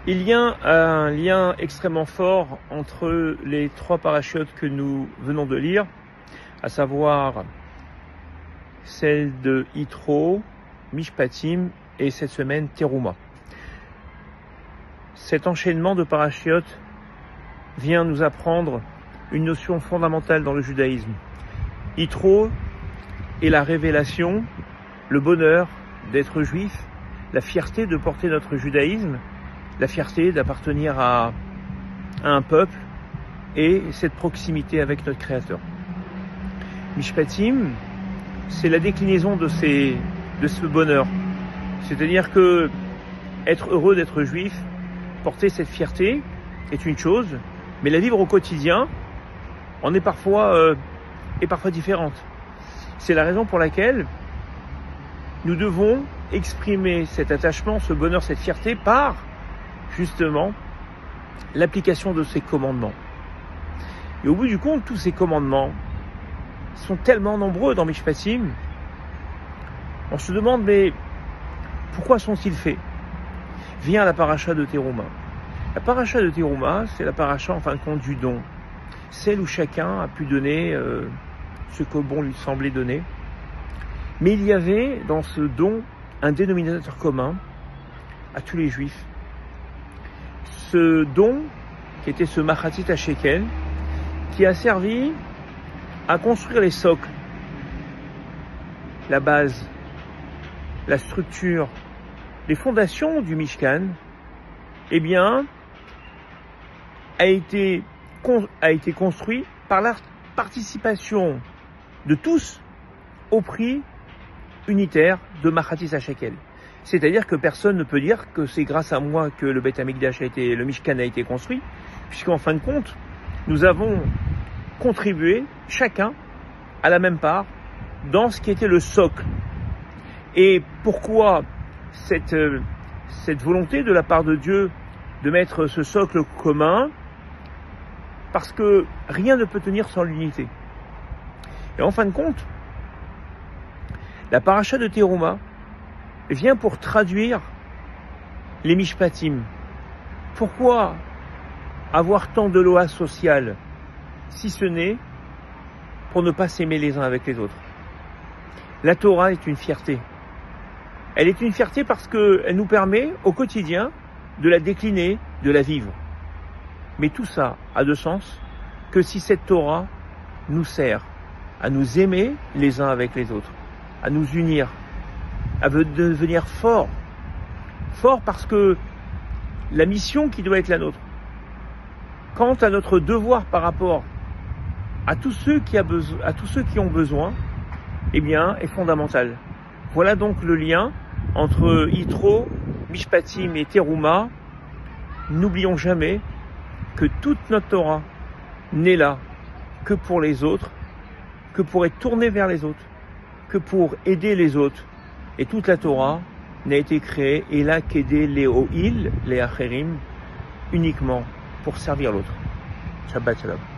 Il y a un lien extrêmement fort entre les trois parachutes que nous venons de lire, à savoir celle de Yitro, Mishpatim et cette semaine Teruma. Cet enchaînement de parachutes vient nous apprendre une notion fondamentale dans le judaïsme. Yitro est la révélation, le bonheur d'être juif, la fierté de porter notre judaïsme, la fierté d'appartenir à un peuple et cette proximité avec notre Créateur. Mishpatim, c'est la déclinaison de ce bonheur. C'est-à-dire que être heureux d'être juif, porter cette fierté est une chose, mais la vivre au quotidien en est parfois différente. C'est la raison pour laquelle nous devons exprimer cet attachement, ce bonheur, cette fierté par justement l'application de ces commandements. Et au bout du compte, tous ces commandements sont tellement nombreux dans Mishpatim, on se demande, mais pourquoi sont-ils faits? Vient la paracha de Teruma. La paracha de Teruma, c'est la paracha en fin de compte du don. Celle où chacun a pu donner ce que bon lui semblait donner. Mais il y avait dans ce don un dénominateur commun à tous les juifs. Ce don, qui était ce machatit à shekel, qui a servi à construire les socles, la base, la structure, les fondations du Mishkan, eh bien, a été construit par la participation de tous au prix unitaire de machatit à shekel. C'est-à-dire que personne ne peut dire que c'est grâce à moi que le Beit Hamikdash le Mishkan a été construit, puisqu'en fin de compte, nous avons contribué chacun à la même part dans ce qui était le socle. Et pourquoi cette volonté de la part de Dieu de mettre ce socle commun? Parce que rien ne peut tenir sans l'unité. Et en fin de compte, la paracha de Teruma vient pour traduire les Mishpatim. Pourquoi avoir tant de lois sociales, si ce n'est pour ne pas s'aimer les uns avec les autres? La Torah est une fierté. Elle est une fierté parce qu'elle nous permet au quotidien de la décliner, de la vivre. Mais tout ça a de sens que si cette Torah nous sert à nous aimer les uns avec les autres, à nous unir, à devenir forts. Forts parce que la mission qui doit être la nôtre, quant à notre devoir par rapport à tous ceux qui ont besoin, eh bien, est fondamentale. Voilà donc le lien entre Yitro, Mishpatim et Teruma. N'oublions jamais que toute notre Torah n'est là que pour les autres, que pour être tournée vers les autres, que pour aider les autres. Et toute la Torah n'a été créée, et là qu'aider les O'il, les Acherim, uniquement pour servir l'autre. Shabbat Shalom.